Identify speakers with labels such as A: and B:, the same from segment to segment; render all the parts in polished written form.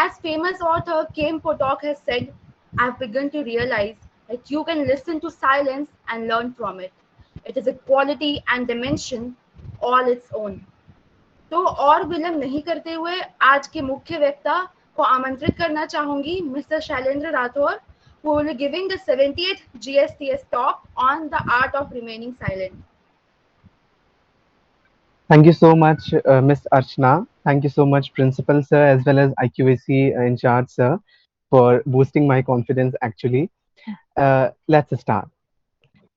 A: As famous author Kim Potok has said, I've begun to realize that you can listen to silence and learn from it. It is a quality and dimension all its own. तो और विलंब नहीं करते हुए आज के मुख्य वक्ता को आमंत्रित करना चाहूंगी mister Shailendra Rathore who will be giving the 70th GSTS talk on the art of remaining silent.
B: Thank you so much, Miss Archana. Thank you so much, Principal Sir, as well as IQAC in charge, Sir, for boosting my confidence. Actually, let's start.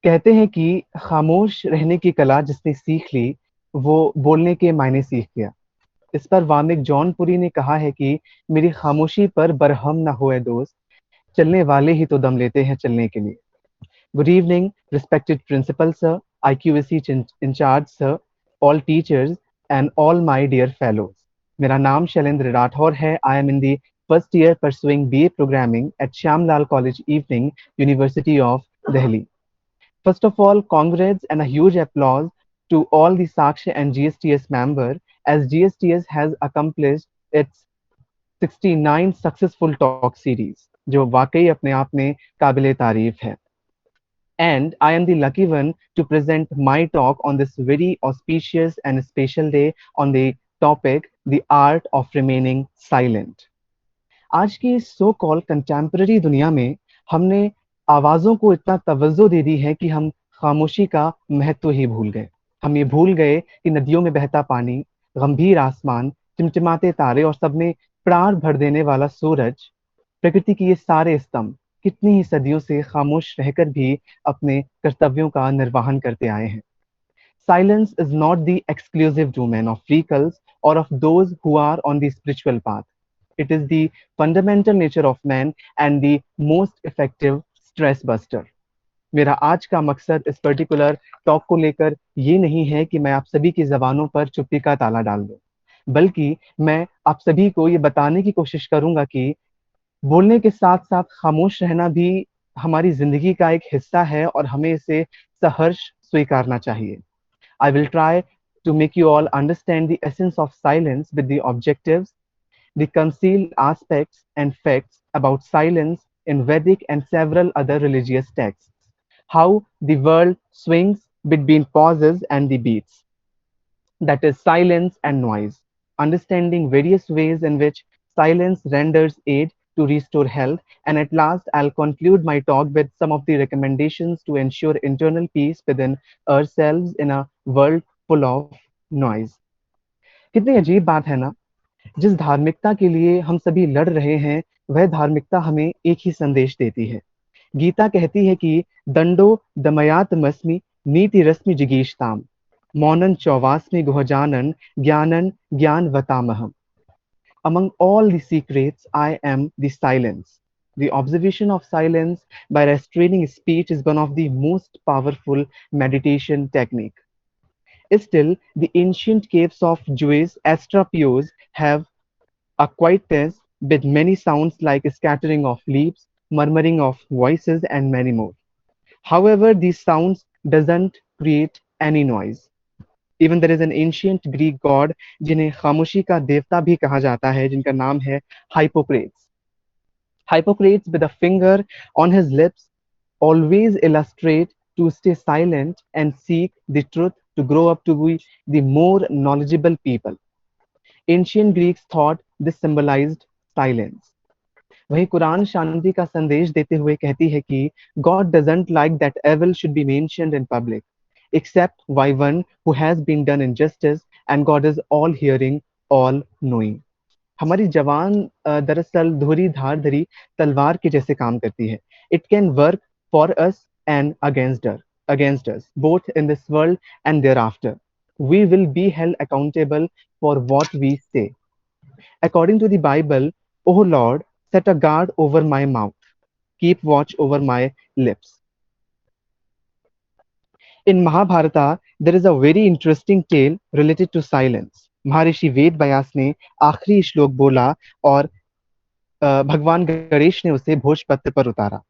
B: कहते हैं कि खामोश रहने की कला जिसने सीख ली वो बोलने के मायने सीख गया। इस पर वामिक जौनपुरी ने कहा है कि मेरी खामोशी पर बरहम ना होए दोस्त, चलने वाले ही तो दम लेते हैं चलने के लिए। Good evening, respected principal sir, IQAC in charge sir, all teachers and all my dear fellows. मेरा नाम शैलेंद्र राठौर है. I am in the first year pursuing BA programming at Shyam Lal College Evening, University of Delhi. First of all, congrats and a huge applause to all the Sakshi and GSTS member as GSTS has accomplished its 69 successful talk series, जो वाकई अपने आप में काबिले तारीफ है. And I am the lucky one to present my talk on this very auspicious and special day on the topic The Art of Remaining Silent. आज की सो कॉल कंटेम्पररी दुनिया में हमने आवाज़ों को इतना तवज्जो दे दी है कि हम खामोशी का महत्व ही भूल गए. हम ये भूल गए कि नदियों में बहता पानी, गंभीर आसमान, टिमटिमाते तारे और सब में प्राण भर देने वाला सूरज, प्रकृति के ये सारे स्तंभ कितनी ही सदियों से खामोश रहकर भी अपने कर्तव्यों का निर्वहन करते आए हैं. Silence is not the exclusive domain of freakles or of those who are on the spiritual path. It is the fundamental nature of man and the most effective stress buster. मेरा आज का मकसद इस पर्टिकुलर टॉक को लेकर ये नहीं है कि मैं आप सभी की जबानों पर चुप्पी का ताला डाल दूं, बल्कि मैं आप सभी को ये बताने की कोशिश करूंगा कि बोलने के साथ साथ खामोश रहना भी हमारी जिंदगी का एक हिस्सा है और हमें इसे सहर्ष स्वीकारना चाहिए. I will try to make you all understand the essence of silence with the objectives, the concealed aspects and facts about silence in Vedic and several other religious texts, how the world swings between pauses and the beats, that is silence and noise, understanding various ways in which silence renders aid to restore health, and at last I'll conclude my talk with some of the recommendations to ensure internal peace within ourselves in a world full of noise. कितनी अजीब बात है ना, जिस धार्मिकता के लिए हम सभी लड़ रहे हैं वह धार्मिकता हमें एक ही संदेश देती है. गीता कहती है कि दंडो दमयातमस्मि नीति रश्मि जिगीषताम मौनन चौवास्मि गुहजानन ज्ञानन ज्ञानवतामहम. Among all the secrets, I am the silence. The observation of silence by restraining speech is one of the most powerful meditation technique. Still, the ancient caves of Jewish Astrapios have a quietness with many sounds like scattering of leaves, murmuring of voices, and many more. However, these sounds doesn't create any noise. Even there is an ancient Greek god जिन्हें खामोशी का देवता भी कहा जाता है, जिनका नाम है Hippocrates. Hippocrates with a finger on his lips always illustrate to stay silent and seek the truth to grow up to be the more knowledgeable people. Ancient Greeks thought this symbolized silence. वही कुरान शांति का संदेश देते हुए कहती है कि God doesn't like that evil should be mentioned in public, except by one who has been done injustice, and God is all hearing, all knowing. हमारी जवान दरअसल धुरी धार धरी तलवार के जैसे काम करती है. It can work for us and against us, both in this world and thereafter. We will be held accountable for what we say. According to the Bible, O Lord, set a guard over my mouth, keep watch over my lips. In Mahabharata, there is a very interesting tale related to silence. महर्षि वेद व्यास ने आखिरी श्लोक बोला और भगवान गणेश ने उसे भोजपत्र पर उतारा.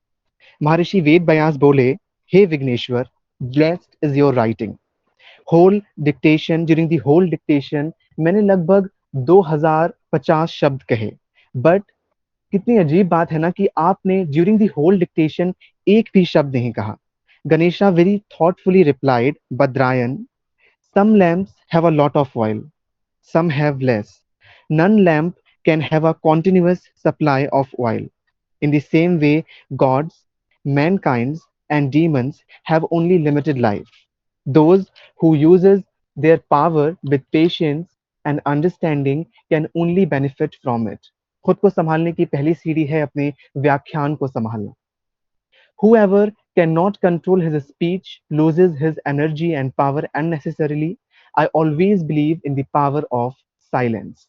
B: महर्षि वेद व्यास बोले, हे Vighneshwar, blessed is your writing. Whole dictation during the whole dictation मैंने लगभग 2050 शब्द कहे. बट कितनी अजीब बात है ना कि आपने ड्यूरिंग द होल डिक्टेशन एक भी शब्द नहीं कहा. Ganesha very thoughtfully replied, Badrayan, some lamps have a lot of oil, some have less. None lamp can have a continuous supply of oil. In the same way, gods, mankind, and demons have only limited life. Those who uses their power with patience and understanding can only benefit from it. खुद को संभालने की पहली सीढ़ी है अपने व्याख्यान को संभालना. Whoever cannot control his speech loses his energy and power unnecessarily. I always believe in the power of silence.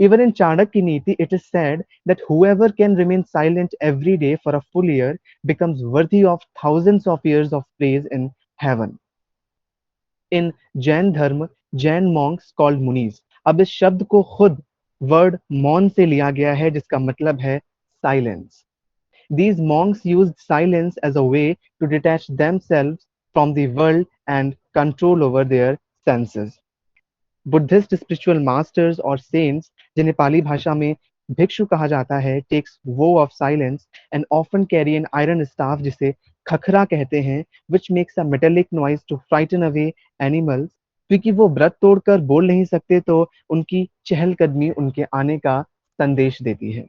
B: Even in Chanakya Niti, it is said that whoever can remain silent every day for a full year becomes worthy of thousands of years of praise in heaven. In Jain धर्म Jain monks called munis. अब इस शब्द को खुद word मौन से लिया गया है जिसका मतलब है silence. These monks used silence as a way to detach themselves from the world and control over their senses. Buddhist spiritual masters और सेंट्स जिन्हें पाली भाषा में भिक्षु कहा जाता है takes vow of silence and often carry an iron staff जिसे खखरा कहते हैं which makes a metallic noise to frighten away animals. क्योंकि वो व्रत तोड़कर बोल नहीं सकते तो उनकी चहलकदमी उनके आने का संदेश देती है.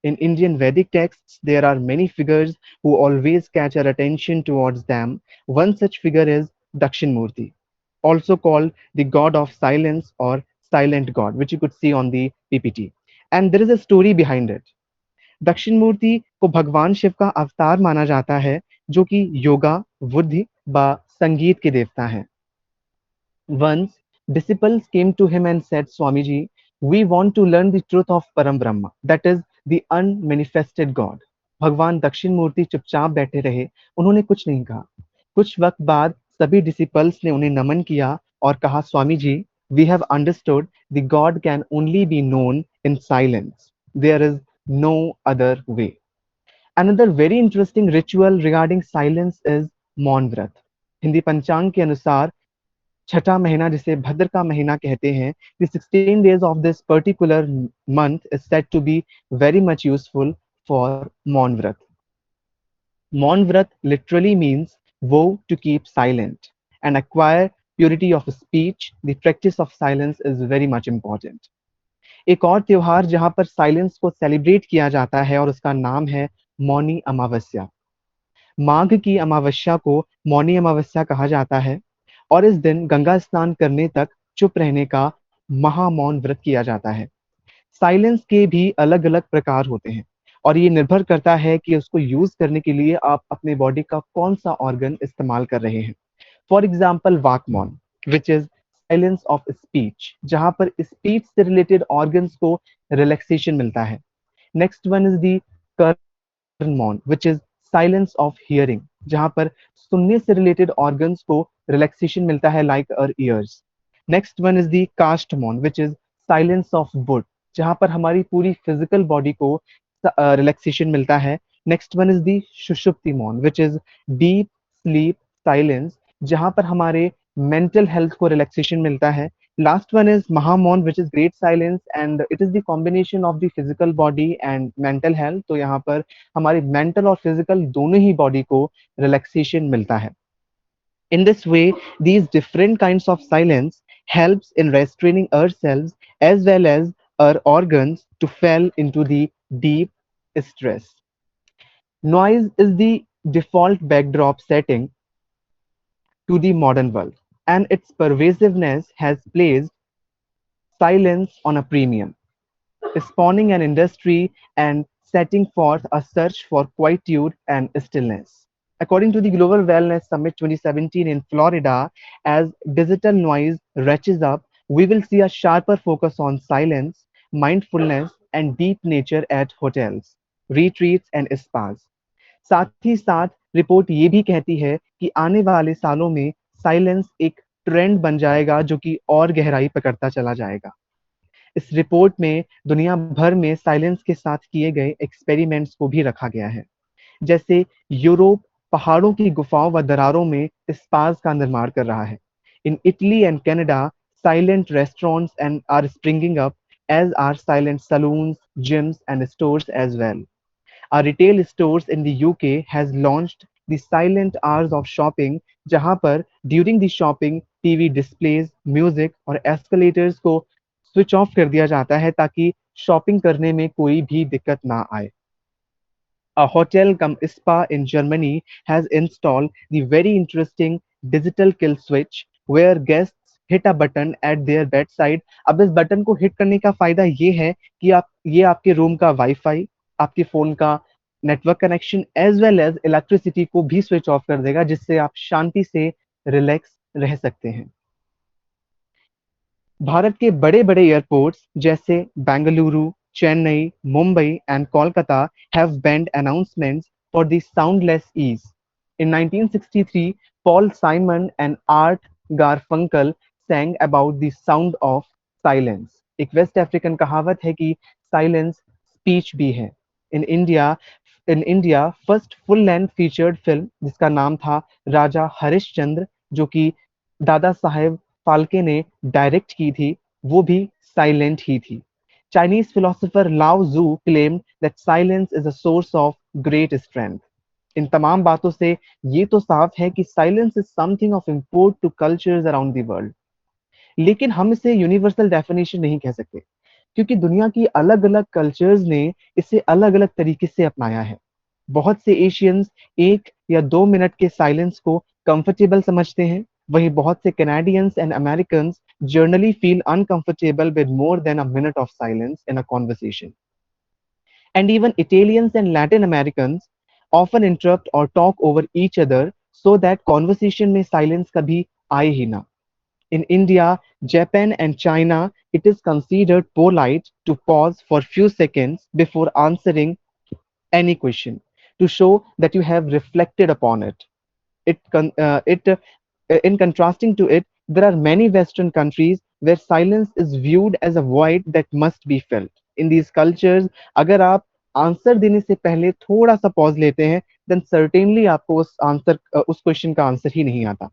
B: In Indian Vedic texts, there are many figures who always catch our attention towards them. One such figure is Dakshinmurti, also called the god of silence or silent god, which you could see on the PPT. And there is a story behind it. Dakshinamurthy को भगवान शिव का अवतार माना जाता है जो कि योगा, बुद्धि व संगीत के देवता हैं. Once, disciples came to him and said, Swamiji, we want to learn the truth of Param Brahma, that is, the unmanifested God. भगवान दक्षिण मूर्ति चुपचाप बैठे रहे, उन्होंने कुछ नहीं कहा. कुछ वक्त बाद सभी डिसिपल्स ने उन्हें नमन किया और कहा, Swami ji, we have understood the God can only be known in silence. There is no other way. Another very interesting ritual regarding silence is मौन व्रत. हिंदी पंचांग के अनुसार छठा महीना जिसे भद्र का महीना कहते हैं, the 16 days of this particular month is said to be very much useful for मौन व्रत. मौन व्रत literally means vow to keep silent and acquire purity of speech. The practice of silence is very much important. एक और त्योहार जहां पर silence को सेलिब्रेट किया जाता है और उसका नाम है मौनी अमावस्या. माघ की अमावस्या को मौनी अमावस्या कहा जाता है और इस दिन गंगा स्नान करने तक चुप रहने का महामौन व्रत किया जाता है. साइलेंस के भी अलग अलग प्रकार होते हैं और ये निर्भर करता है कि उसको यूज करने के लिए आप अपने बॉडी का कौन सा ऑर्गन इस्तेमाल कर रहे हैं. फॉर एग्जाम्पल वाक मौन which is silence of speech जहां पर स्पीच से रिलेटेड ऑर्गन्स को रिलैक्सेशन मिलता है. नेक्स्ट वन इज दी कर्न मौन which is silence of hearing जहां पर सुनने से रिलेटेड ऑर्गन्स को रिलैक्सेशन मिलता है like our ears. Next one is the kashth maun which is silence of wood जहां पर हमारी पूरी फिजिकल बॉडी को रिलैक्सेशन मिलता है. नेक्स्ट वन इज दी सुषुप्ति मौन which is deep sleep silence जहां पर हमारे मेंटल हेल्थ को रिलैक्सेशन मिलता है. Last one is Mahamon, which is great silence, and it is the combination of the physical body and mental health. तो यहाँ पर हमारी mental और physical दोनों ही body को relaxation मिलता है. In this way, these different kinds of silence helps in restraining ourselves as well as our organs to fall into the deep stress. Noise is the default backdrop setting to the modern world, and its pervasiveness has placed silence on a premium, spawning an industry and setting forth a search for quietude and stillness. According to the Global Wellness Summit 2017 in Florida, as digital noise ratchets up, we will see a sharper focus on silence, mindfulness, and deep nature at hotels, retreats, and spas. साथ ही साथ report ये भी कहती है कि आने वाले सालों में साइलेंस एक ट्रेंड बन जाएगा जो कि और गहराई पकड़ता चला जाएगा. इस रिपोर्ट में दुनिया भर में साइलेंस के साथ किए गए एक्सपेरिमेंट्स को भी रखा गया है. जैसे यूरोप पहाड़ों की गुफाओं व दरारों में स्पास का निर्माण कर रहा है. In Italy and Canada, silent restaurants and are springing up as are silent saloons, gyms, and stores as well. Our retail stores in the UK has launched the silent hours of shopping, जहां पर during the shopping TV displays, music और escalators को switch off कर दिया जाता है ताकि shopping करने में कोई भी दिक्कत ना आए. A hotel cum spa in Germany has installed the very interesting digital kill switch where guests hit a button at their bedside. अब इस बटन को हिट करने का फायदा ये है कि आप ये आपके रूम का वाईफाई, आपके फोन का network connection as well as electricity को भी स्विच ऑफ कर देगा जिससे आप शांति से रिलैक्स रह सकते हैं. भारत के बड़े बड़े एयरपोर्ट्स जैसे Bengaluru, Chennai, Mumbai and Kolkata have banned announcements for the soundless ease. In 1963, Paul Simon and Art Garfunkel sang about the sound of silence. एक वेस्ट अफ्रीकन कहावत है कि साइलेंस स्पीच भी है. In India in India first full length featured film जिसका नाम था राजा हरिश्चंद्र, जो कि दादा साहेब फाल्के ने डायरेक्ट की थी, वो भी साइलेंट ही थी. Chinese philosopher Lao Tzu claimed that silence is a source of great strength. इन तमाम बातों से ये तो साफ है कि silence is something of import to cultures around the world. लेकिन हम इसे यूनिवर्सल डेफिनेशन नहीं कह सकते क्योंकि दुनिया की अलग अलग कल्चर्स ने इसे अलग अलग तरीके से अपनाया है. बहुत से एशियंस 1 या 2 मिनट के साइलेंस को कंफर्टेबल समझते हैं, वहीं बहुत से Canadians and American generally feel uncomfortable with more than a minute of silence in a conversation. And even Italians and Latin Americans often interrupt or talk over each other so that conversation में silence कभी आए ही ना. In India, Japan and China, it is considered polite to pause for few seconds before answering any question to show that you have reflected upon it. In contrasting to it, there are many Western countries where silence is viewed as a void that must be filled. In these cultures, अगर आप answer देने से पहले थोड़ा सा pause लेते हैं, then certainly आपको उस क्वेश्चन का आंसर ही नहीं आता.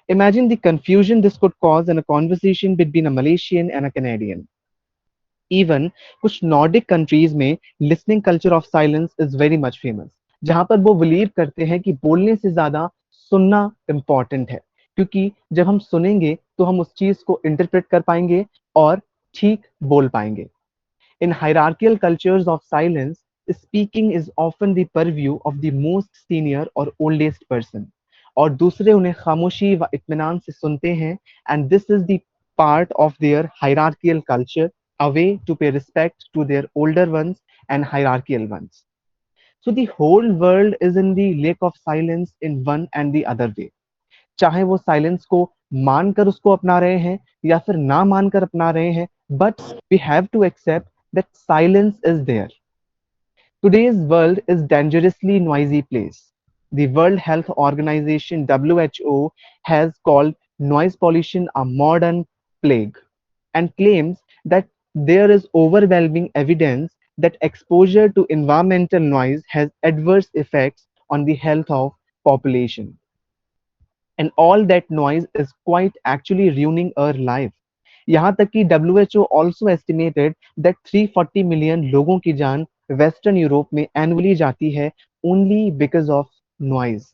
B: Imagine the confusion this could cause in a conversation between a Malaysian and a Canadian. Even कुछ नॉर्डिक कंट्रीज में listening culture of silence is very much famous, जहां पर वो बिलीव करते हैं कि बोलने से ज्यादा सुनना इम्पॉर्टेंट है, क्योंकि जब हम सुनेंगे तो हम उस चीज को इंटरप्रेट कर पाएंगे और ठीक बोल पाएंगे. In hierarchical cultures of silence, speaking is often the purview of the most senior or oldest person. और दूसरे उन्हें खामोशी व इत्मीनान से सुनते हैं, and this is the part of their hierarchical culture, a way to pay respect to their older ones and hierarchical ones. So the whole world is in the lake of silence in one and the other way. चाहे वो silence को मानकर उसको अपना रहे हैं या फिर ना मानकर अपना रहे हैं, but we have to accept that silence is there. Today's world is dangerously noisy place. The World Health Organization WHO has called noise pollution a modern plague and claims that there is overwhelming evidence that exposure to environmental noise has adverse effects on the health of population. And all that noise is quite actually ruining our life. यहाँ तक कि WHO also estimated that 340 million लोगों की जान western Europe में annually जाती है only because of noise.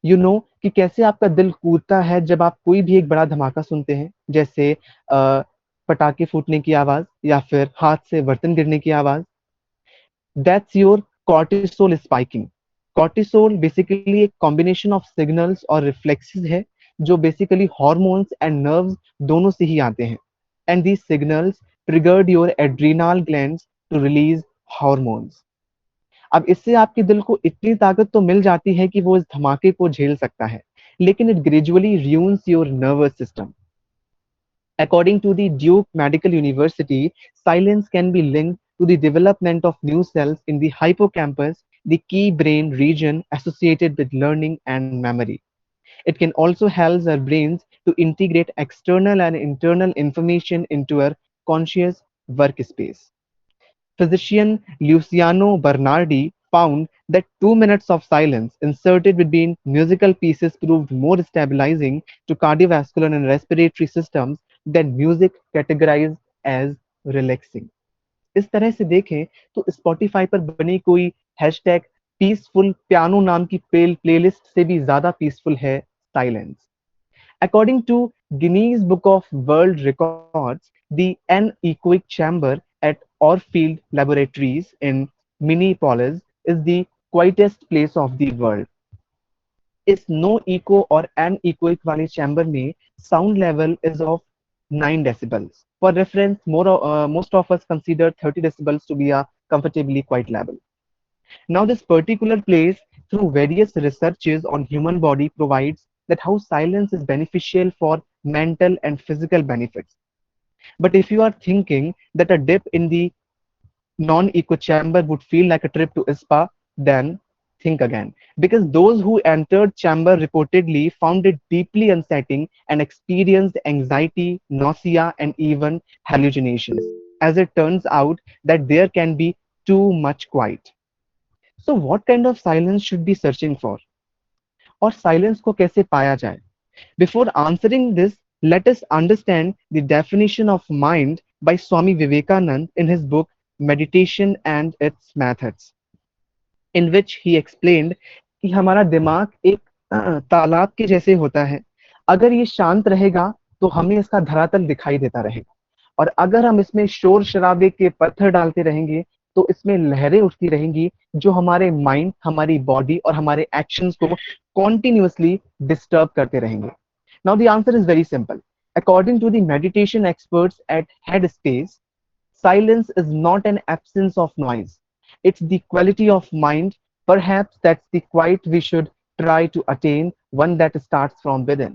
B: You know कि कैसे आपका दिल कूदता है जब आप कोई भी एक बड़ा धमाका सुनते हैं, जैसे पटाखे फूटने की आवाज या फिर हाथ से बर्तन गिरने की आवाज. That's your cortisol spiking. Cortisol basically एक कॉम्बिनेशन ऑफ सिग्नल्स और रिफ्लेक्सेस है जो बेसिकली हॉर्मोन्स एंड नर्व्स दोनों से ही आते हैं. And these signals triggered your adrenal glands to release hormones. अब इससे आपके दिल को इतनी ताकत तो मिल जाती है कि वो इस धमाके को झेल सकता है, लेकिन it gradually ruins your nervous system. According to the Duke Medical University, silence can be linked to the development of new cells in the hippocampus, the key brain region associated with learning and memory. It can also help our brains to integrate external and internal information into our conscious workspace. Physician Luciano Bernardi found that 2 minutes of silence inserted between musical pieces proved more stabilizing to cardiovascular and respiratory systems than music categorized as relaxing. इस तरह से देखें तो Spotify पर बनी कोई hashtag peaceful piano नाम की प्लेलिस्ट से भी ज्यादा पीसफुल है silence. According to Guinness Book of World Records, the anechoic chamber at Orfield Laboratories in Minneapolis is the quietest place of the world. इस नो इको और anechoic वाले chamber में sound level is of 9 decibels. For reference, most of us consider 30 decibels to be a comfortably quiet level. Now, this particular place, through various researches on human body, provides that how silence is beneficial for mental and physical benefits. But if you are thinking that a dip in the non-echo chamber would feel like a trip to spa, then think again. Because those who entered chamber reportedly found it deeply unsettling and experienced anxiety, nausea, and even hallucinations. As it turns out that there can be too much quiet. So what kind of silence should be searching for? और silence को कैसे पाया जाए? Before answering this, let us understand the definition of mind by Swami Vivekanand in his book Meditation and its Methods, in which he explained कि हमारा दिमाग एक तालाब के जैसे होता है। अगर ये शांत रहेगा तो हमें इसका धरातल दिखाई देता रहेगा, और अगर हम इसमें शोर शराबे के पत्थर डालते रहेंगे तो इसमें लहरें उठती रहेंगी जो हमारे माइंड, हमारी बॉडी और हमारे एक्शंस को कॉन्टिन्यूसली डिस्टर्ब करते रहेंगे। Now the answer is very simple. According to the meditation experts at Headspace, silence is not an absence of noise, it's the quality of mind. Perhaps that's the quiet we should try to attain, one that starts from within.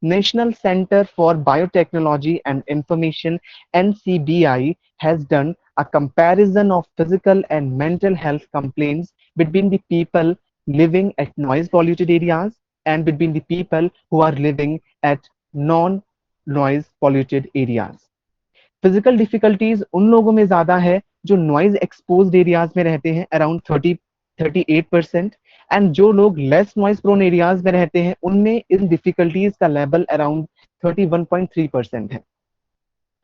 B: National Center for Biotechnology and Information (NCBI) has done a comparison of physical and mental health complaints between the people living at noise polluted areas and between the people who are living at non noise polluted areas. Physical difficulties उन लोगों में ज्यादा है जो noise exposed areas में रहते हैं, around 38%। And जो लोग लेस नॉइज प्रोन एरियाज में रहते हैं उनमें इन डिफिकल्टीज का लेवल अराउंड 31.3% है।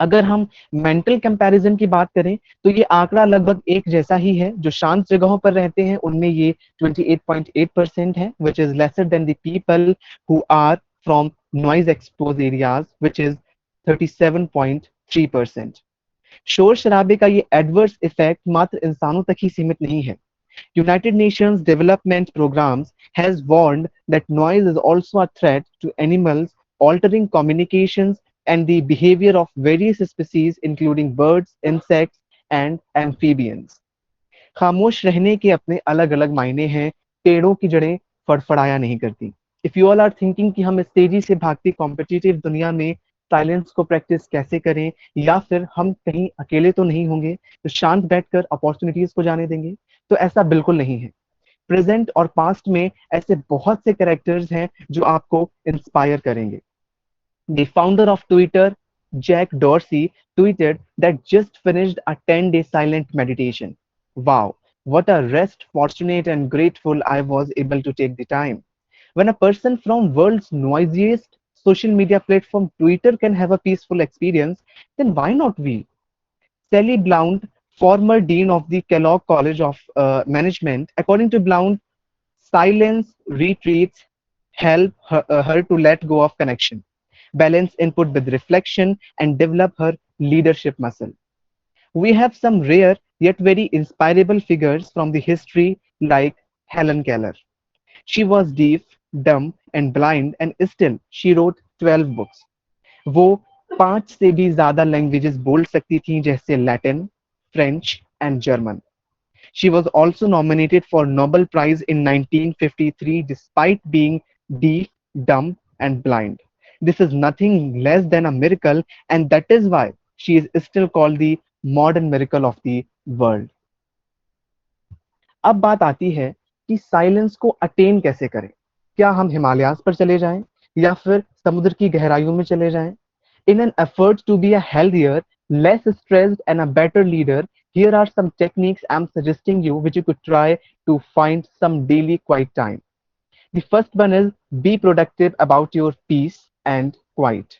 B: अगर हम मेंटल कंपैरिजन की बात करें तो ये आंकड़ा लगभग एक जैसा ही है। जो शांत जगहों पर रहते हैं उनमें ये 28.8% है, which is lesser than the people who are from noise expose areas, which is 37.3%। शोर शराबे का ये एडवर्स इफेक्ट मात्र इंसानों तक ही सीमित नहीं है। United Nations Development Programs has warned that noise is also a threat to animals, altering communications and the behavior of various species, including birds, insects, and amphibians. खामोश रहने के अपने अलग अलग मायने हैं। पेड़ों की जड़ें फड़फड़ाया नहीं करती। If you all are thinking कि हम इस तेजी से भागती कॉम्पिटिटिव दुनिया में साइलेंस को प्रैक्टिस कैसे करें, या फिर हम कहीं अकेले तो नहीं होंगे तो शांत बैठकर अपॉर्चुनिटीज को जाने देंगे, तो ऐसा बिल्कुल नहीं है। प्रेजेंट और पास्ट में ऐसे बहुत से कैरेक्टर्स हैं जो आपको इंस्पायर करेंगे। The founder of Twitter, Jack Dorsey, tweeted that just finished a 10-day silent meditation. Wow, what a rest, fortunate and grateful I was able to take the time. When a person from world's noisiest social media platform Twitter can have a peaceful experience, then why not we? Sally Blount, former dean of the Kellogg College of Management, according to Blount, silence retreats help her to let go of connection, balance input with reflection, and develop her leadership muscle. We have some rare yet very inspirable figures from the history like Helen Keller. She was deaf, dumb, and blind, and still she wrote 12 books. वो 5 से भी ज्यादा languages बोल सकती थी, जैसे Latin, French and German. She was also nominated for Nobel Prize in 1953 despite being deaf, dumb, and blind. This is nothing less than a miracle, and that is why she is still called the modern miracle of the world. अब बात आती है कि silence को attain कैसे करें। क्या हम हिमालयाज पर चले जाएं या फिर समुद्र की गहराइयों में चले जाएं? In an effort to be a healthier, less stressed, and a better leader, here are some techniques I'm suggesting you which you could try to find some daily quiet time. The first one is be productive about your peace and quiet.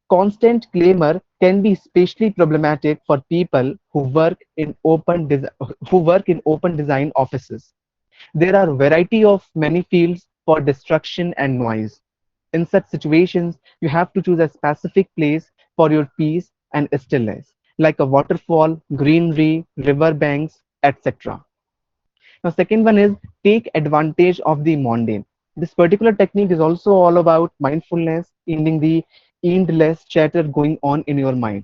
B: Constant clamor can be especially problematic for people who work in open design offices. There are a variety of many fields for distraction and noise. In such situations, you have to choose a specific place for your peace and stillness, like a waterfall, greenery, river banks, etc. Now, second one is take advantage of the mundane. This particular technique is also all about mindfulness, ending the endless chatter going on in your mind.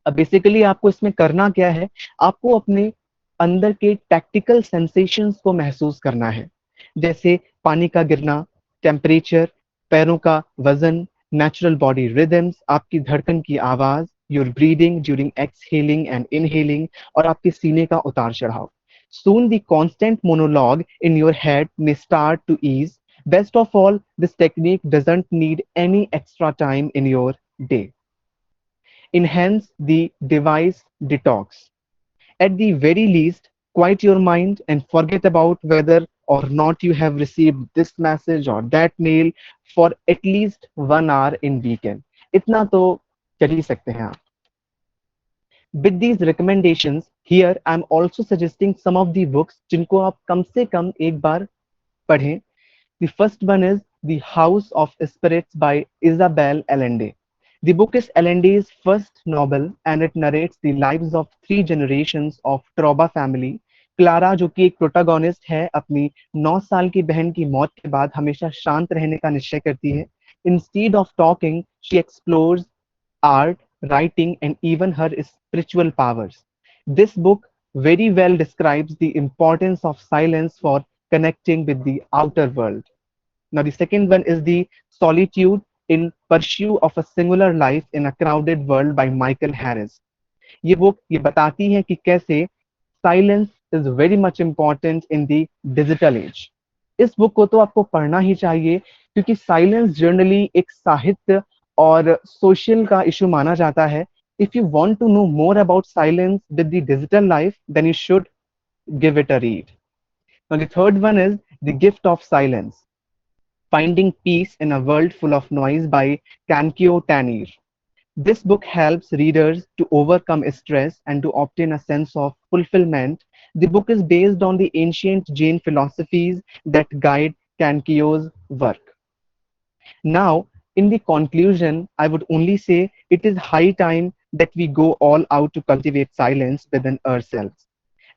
B: अब basically आपको इसमें करना क्या है, आपको अपने अंदर के टैक्टिकल सेंसेशंस को महसूस करना है, जैसे पानी का गिरना, टेम्परेचर, पैरों का वजन, नेचुरल बॉडी रिदम्स, आपकी धड़कन की आवाज, your breathing during exhaling and inhaling, और आपके सीने का उतार चढ़ाव. Soon the constant monologue in your head may start to ease. Best of all, this technique doesn't need any extra time in your day. Enhance the device detox. At the very least, quiet your mind and forget about whether or not you have received this message or that mail for at least 1 hour in weekend. इतना तो कर ही सकते हैं आप. With these recommendations, here I'm also suggesting some of the books जिनको आप कम से कम एक बार पढ़ें. The first one is The House of Spirits by Isabel Allende. The book is Allende's first novel and it narrates the lives of three generations of Troba family. Clara जो कि एक protagonist है, अपनी 9 साल की बहन की मौत के बाद हमेशा शांत रहने का निश्चय करती है. Instead of talking, she explores art, writing, and even her spiritual powers. This book very well describes the importance of silence for connecting with the outer world. Now, the second one is The Solitude in Pursuit of a Singular Life in a Crowded World by Michael Harris. ये book ये बताती है कि कैसे silence is very much important in the digital age. इस book को तो आपको पढ़ना ही चाहिए क्योंकि साइलेंस जनरली एक साहित्य और सोशल का इशू माना जाता है. If you want to know more about silence with the digital life then you should give it a read. Now, the third one is The Gift of Silence, Finding Peace in a World Full of Noise by Kankyo Tanir. This book helps readers to overcome stress and to obtain a sense of fulfillment. The book is based on the ancient Jain philosophies that guide Kankyo's work. Now, in the conclusion, I would only say it is high time that we go all out to cultivate silence within ourselves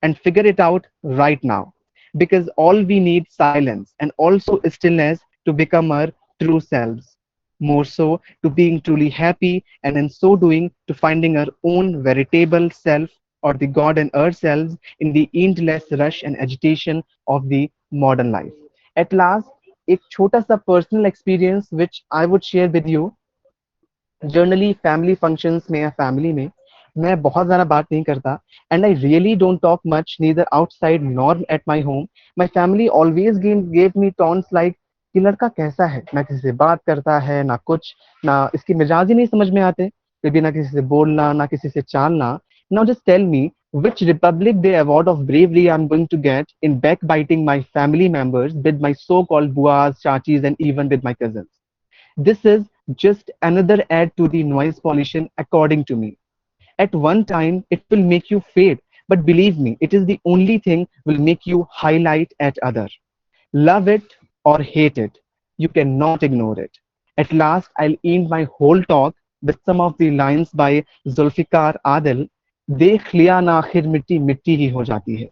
B: and figure it out right now. Because all we need silence and also stillness to become our true selves. More so to being truly happy, and in so doing to finding our own veritable self or the God in ourselves in the endless rush and agitation of the modern life. At last, एक छोटा सा personal experience which I would share with you. Generally family functions में या family में मैं बहुत ज़्यादा बात नहीं करता and I really don't talk much neither outside nor at my home. My family always gave me tons like कि लड़का कैसा है, ना किसी से बात करता है, ना कुछ, ना इसकी मिजाज ही नहीं समझ में आते, कभी ना किसी से बोलना ना किसी से चालना. Now just tell me which Republic Day award of bravery I'm going to get in backbiting my family members with my so-called buas, chachis, and even with my cousins. This is just another add to the noise pollution, according to me. At one time, it will make you fade, but believe me, it is the only thing will make you highlight at other. Love it or hate it, you cannot ignore it. At last, I'll end my whole talk with some of the lines by Zulfikar Adil. देख लिया ना आखिर मिट्टी मिट्टी ही हो जाती है,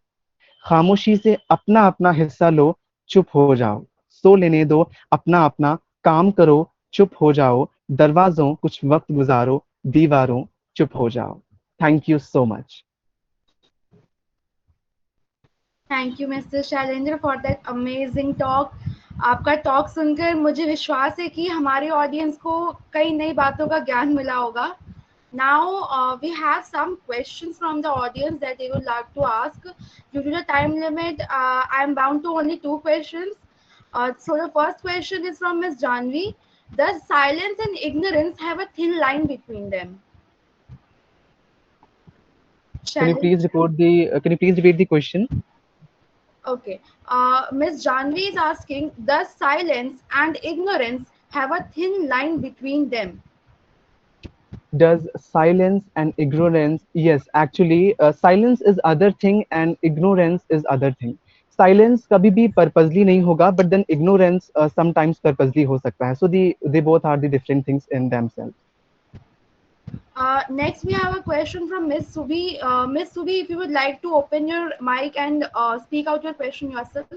B: खामोशी से अपना अपना हिस्सा लो, चुप हो जाओ, सो लेने दो अपना अपना काम करो, चुप हो जाओ, दरवाजों कुछ वक्त गुजारो, दीवारों चुप हो जाओ. Thank you so much.
A: Thank you mister Shailendra for that amazing talk. आपका टॉक सुनकर मुझे विश्वास है कि हमारे ऑडियंस को कई नई बातों का ज्ञान मिला होगा. Now we have some questions from the audience that they would like to ask. Due to the time limit, I am bound to only two questions. So the first question is from Ms. Janvi. Does silence and ignorance have a thin line between them? Shalin?
B: Can you please repeat the question?
A: Okay. Ms. Janvi is asking, does silence and ignorance have a thin line between them?
B: does silence and ignorance, yes, actually, silence is other thing and ignorance is other thing. Silence कभी भी purposely नहीं होगा, but then ignorance sometimes purposely हो सकता है. So they both are the different things in themselves.
A: Next, we have a question from Miss Subi. Miss Subi, if you would like to open your mic and speak out your question yourself.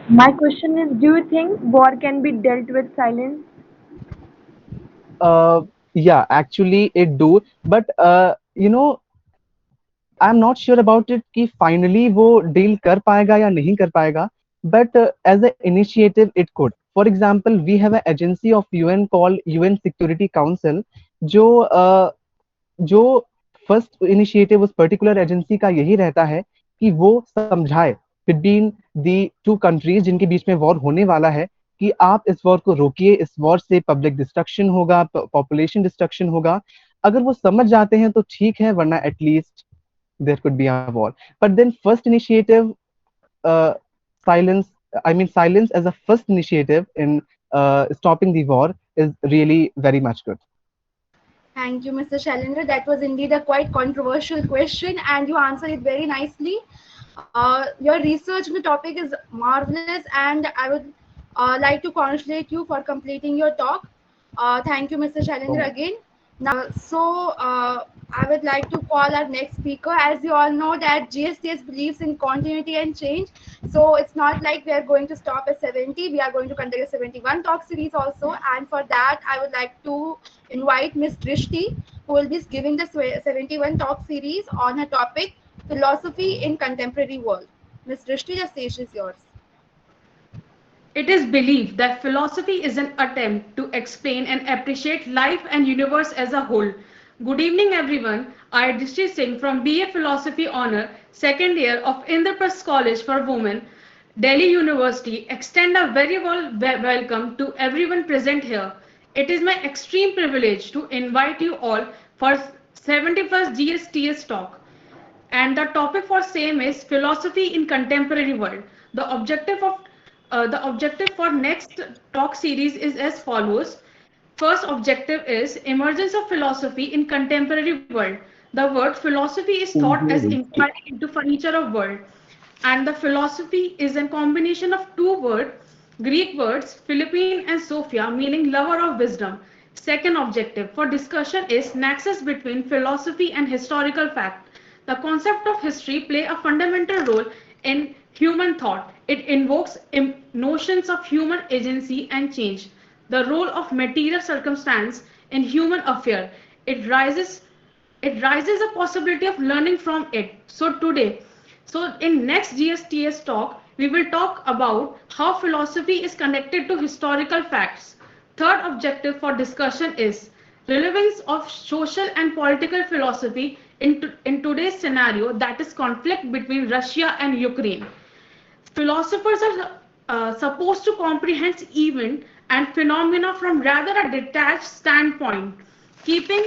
C: My question is, do you think war can be dealt with silence?
B: Uh, yeah, actually it do, but I'm not sure about it कि finally वो deal कर पाएगा या नहीं कर पाएगा. But as an initiative, it could. For example, we have an agency of UN called UN Security Council, जो जो फर्स्ट इनिशिएटिव उस पर्टिकुलर एजेंसी का यही रहता है कि वो समझाए बिटवीन दी टू कंट्रीज जिनके बीच में वॉर होने वाला है कि आप इस वॉर को रोकिए, इस वॉर से पब्लिक डिस्ट्रक्शन होगा, पॉपुलेशन डिस्ट्रक्शन होगा. अगर वो समझ जाते हैं तो ठीक है, वरना at least there could be a war. But then first initiative, uh, silence, I mean silence as a first initiative in stopping the war is really very much good.
A: Thank you, Mr. Shailendra. That was indeed a quite controversial question, and you answered it very nicely. Your research on the topic is marvelous, and I would like to congratulate you for completing your talk. Thank you, Mr. Shailendra, again. I would like to call our next speaker. As you all know, that GSTS believes in continuity and change. So it's not like we are going to stop at 70. We are going to conduct a 71 talk series also. And for that, I would like to invite Miss Drishti, who will be giving the 71 talk series on her topic, philosophy in contemporary world. Miss Drishti, the stage is yours.
D: It is believed that philosophy is an attempt to explain and appreciate life and universe as a whole. Good evening everyone. I am Dishti Singh from BA Philosophy Honour, second year of Indraprasth College for Women, Delhi University. Extend a very welcome to everyone present here. It is my extreme privilege to invite you all for 71st GSTS talk, and the topic for same is philosophy in contemporary world. The objective for next talk series is as follows. First objective is emergence of philosophy in contemporary world. The word philosophy is thought as inquiry into furniture of world, and the philosophy is a combination of two Greek words, Philippine and Sophia, meaning lover of wisdom. Second objective for discussion is nexus between philosophy and historical fact. The concept of history play a fundamental role in human thought. It invokes notions of human agency and change. The role of material circumstance in human affair. It raises it raises a possibility of learning from it. So in next GSTS talk, we will talk about how philosophy is connected to historical facts. Third objective for discussion is relevance of social and political philosophy in today's scenario, that is conflict between Russia and Ukraine. Philosophers are supposed to comprehend event and phenomena from rather a detached standpoint, keeping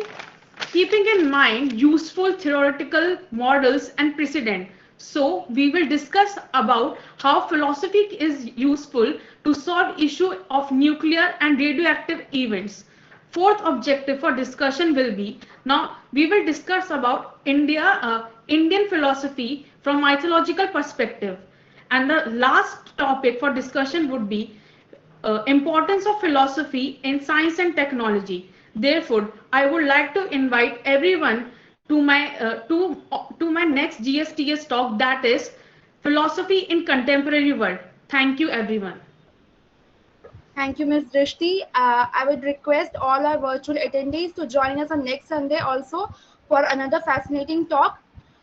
D: keeping in mind useful theoretical models and precedent. So we will discuss about how philosophy is useful to solve issue of nuclear and radioactive events. Fourth objective for discussion will be, now we will discuss about Indian philosophy from mythological perspective. And the last topic for discussion would be importance of philosophy in science and technology. Therefore, I would like to invite everyone to my next GSTS talk, that is philosophy in contemporary world. Thank you everyone.
A: Thank you, Ms. Drishti. I would request all our virtual attendees to join us on next Sunday also for another fascinating talk.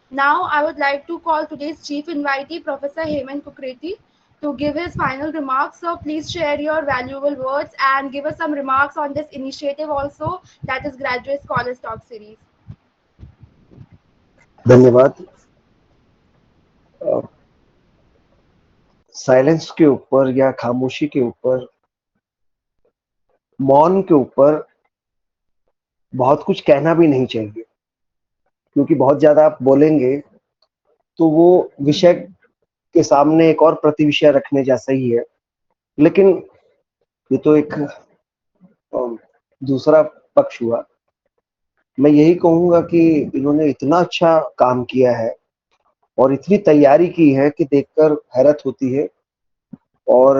A: Now, I would like to call today's chief invitee, Professor Hemant Kukreti, to give his final remarks. So, please share your valuable words and give us some remarks on this initiative also, that is Graduate Scholars Talk Series.
E: धन्यवाद। Silence के ऊपर या खामोशी के ऊपर, मौन के ऊपर बहुत कुछ कहना भी नहीं चाहिए, क्योंकि बहुत ज्यादा आप बोलेंगे तो वो विषय के सामने एक और प्रतिविषय रखने जैसा ही है। लेकिन ये तो एक दूसरा पक्ष हुआ। मैं यही कहूँगा कि इन्होंने इतना अच्छा काम किया है और इतनी तैयारी की है कि देखकर हैरत होती है। और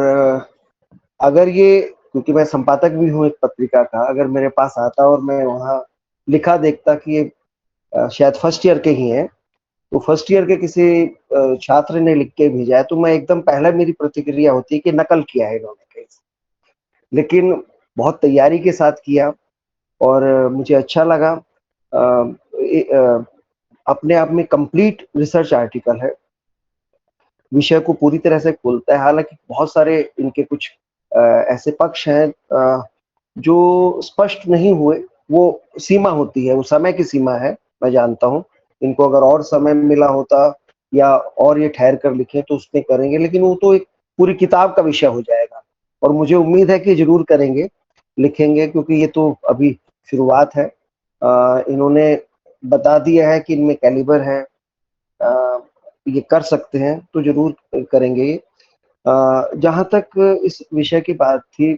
E: अगर ये, क्योंकि मैं संपादक भी हूँ एक पत्रिका का, अगर मेरे पास आता और मैं वहाँ लिखा देखता कि ये शायद फर्स्ट ईयर के ही हैं, तो फर्स्ट ईयर के किसी छात्र ने लिख के भेजा है, तो मैं एकदम पहला मेरी प्रतिक्रिया होती है कि नकल किया है इन्होंने कहीं से। लेकिन बहुत तैयारी के साथ किया और मुझे अच्छा लगा। अपने आप में कंप्लीट रिसर्च आर्टिकल है, विषय को पूरी तरह से खोलता है। हालांकि बहुत सारे इनके कुछ ऐसे पक्ष हैं जो स्पष्ट नहीं हुए, वो सीमा होती है, वो समय की सीमा है, मैं जानता हूँ। इनको अगर और समय मिला होता या और ये ठहर कर लिखे तो उसमें करेंगे, लेकिन वो तो एक पूरी किताब का विषय हो जाएगा। और मुझे उम्मीद है कि जरूर करेंगे, लिखेंगे, क्योंकि ये तो अभी शुरुआत है। इन्होंने बता दिया है कि इनमें कैलिबर है, ये कर सकते हैं, तो जरूर करेंगे ये। जहाँ तक इस विषय की बात थी,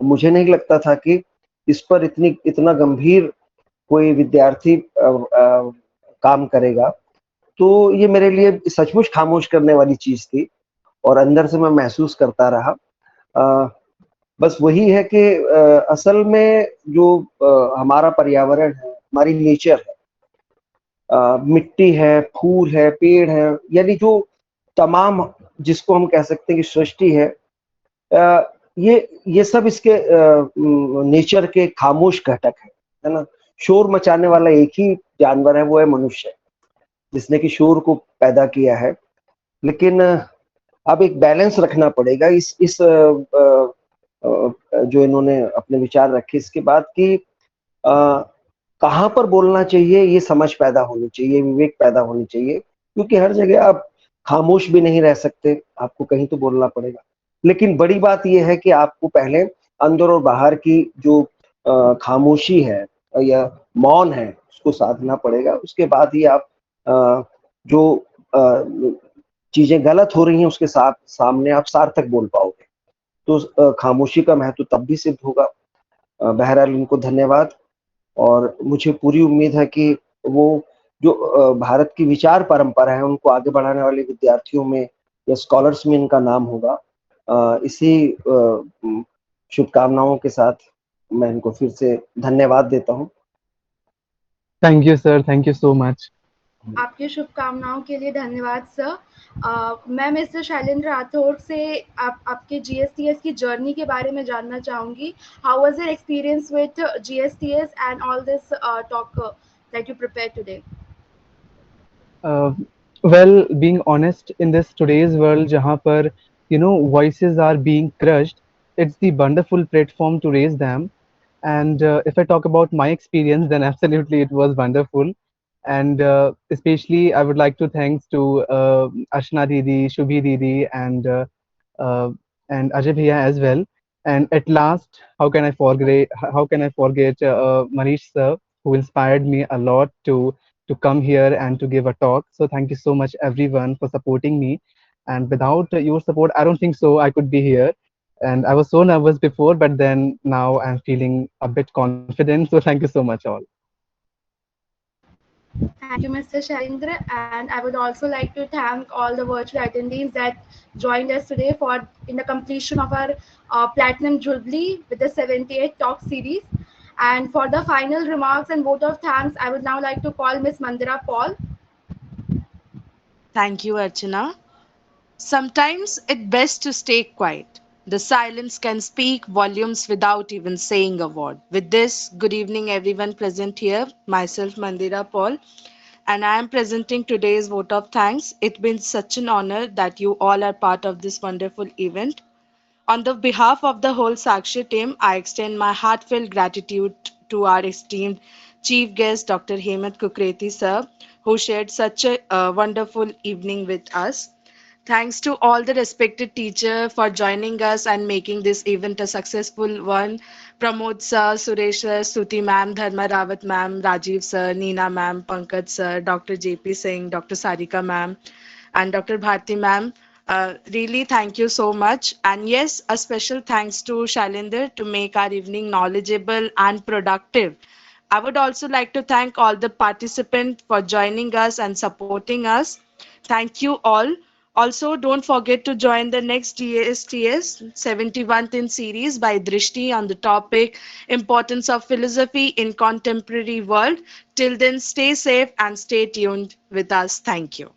E: मुझे नहीं लगता था कि इस पर इतना गंभीर कोई विद्यार्थी काम करेगा। तो ये मेरे लिए सचमुच खामोश करने वाली चीज थी और अंदर से मैं महसूस करता रहा। अ, बस वही है कि असल में जो हमारा पर्यावरण है, हमारी नेचर है, मिट्टी है, फूल है, पेड़ है, यानी जो तमाम, जिसको हम कह सकते हैं कि सृष्टि है, ये सब इसके नेचर के खामोश घटक है ना। शोर मचाने वाला एक ही जानवर है, वो है मनुष्य, जिसने कि शोर को पैदा किया है। लेकिन अब एक बैलेंस रखना पड़ेगा इस जो इन्होंने अपने विचार रखे इसके बाद कि कहाँ पर बोलना चाहिए, ये समझ पैदा होनी चाहिए, विवेक पैदा होनी चाहिए, क्योंकि हर जगह आप खामोश भी नहीं रह सकते, आपको कहीं तो बोलना पड़ेगा। लेकिन बड़ी बात यह है कि आपको पहले अंदर और बाहर की जो खामोशी है या मौन है, उसको साधना पड़ेगा। उसके बाद ही आप जो चीजें गलत हो रही हैं उसके साथ सामने आप सार्थक बोल पाओगे। तो खामोशी का महत्व तब भी सिद्ध होगा। बहरहाल इनको धन्यवाद। और मुझे पूरी उम्मीद है कि वो जो भारत की विचार परंपरा है उनको आगे बढ़ाने वाले विद्यार्थियों में या स्कॉलर्स में इनका नाम होगा। इसी शुभकामनाओं के साथ मैं इनको फिर से धन्यवाद देता हूँ।
B: Thank you, sir. Thank you so much.
A: आपकी शुभकामनाओं के लिए धन्यवाद सर। मैं मिस्टर शैलेंद्र राठौर से आपके जीएसटीएस की जर्नी के बारे में जानना चाहूँगी। How was your experience with GSTS and all this talk that you prepare today?
B: Uh, well, being honest, in this today's world, जहाँ पर voices are being crushed, it's the wonderful platform to raise them. And if I talk about my experience, then absolutely it was wonderful. And especially, I would like to thanks to Ashna Didi, Shubhi Didi, uh, and Ajay Bhaiya as well. And at last, how can I forget Manish sir, who inspired me a lot to come here and to give a talk. So thank you so much everyone for supporting me. And without your support, I don't think so I could be here. And I was so nervous before, but then now I'm feeling a bit confident. So thank you so much all.
A: Thank you, Mr. Shailendra, and I would also like to thank all the virtual attendees that joined us today for in the completion of our Platinum Jubilee with the 78 Talk series. And for the final remarks and vote of thanks, I would now like to call Miss Mandira Paul.
F: Thank you, Archana. Sometimes it's best to stay quiet. The silence can speak volumes without even saying a word. With this, good evening, everyone present here. Myself, Mandira Paul, and I am presenting today's vote of thanks. It's been such an honor that you all are part of this wonderful event. On the behalf of the whole Sakshi team, I extend my heartfelt gratitude to our esteemed chief guest, Dr. Hemant Kukreti sir, who shared such a wonderful evening with us. Thanks to all the respected teachers for joining us and making this event a successful one. Pramod sir, Suresh sir, Suti ma'am, Dharma Rawat ma'am, Rajiv sir, Neena ma'am, Pankaj sir, Dr. JP Singh, Dr. Sarika ma'am, and Dr. Bharti ma'am. Really, thank you so much. And yes, a special thanks to Shailendra to make our evening knowledgeable and productive. I would also like to thank all the participants for joining us and supporting us. Thank you all. Also, don't forget to join the next GSTS 71th in series by Drishti on the topic Importance of Philosophy in Contemporary World. Till then, stay safe and stay tuned with us. Thank you.